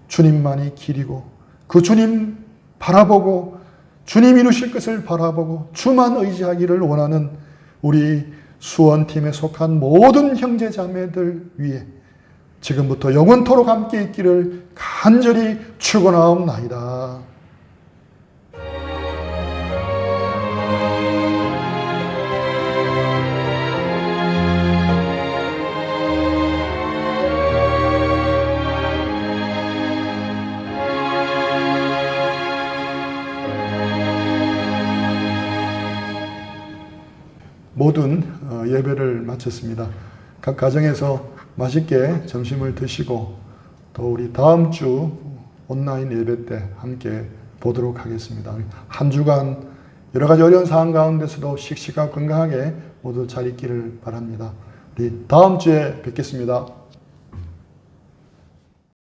주님만이 길이고 그 주님 바라보고 주님 이루실 것을 바라보고 주만 의지하기를 원하는 우리 수원팀에 속한 모든 형제자매들 위해 지금부터 영원토록 함께 있기를 간절히 축원하옵나이다. 모든 예배를 마쳤습니다. 각 가정에서 맛있게 점심을 드시고 또 우리 다음 주 온라인 예배 때 함께 보도록 하겠습니다. 한 주간 여러 가지 어려운 상황 가운데서도 씩씩하고 건강하게 모두 잘 있기를 바랍니다. 우리 다음 주에 뵙겠습니다.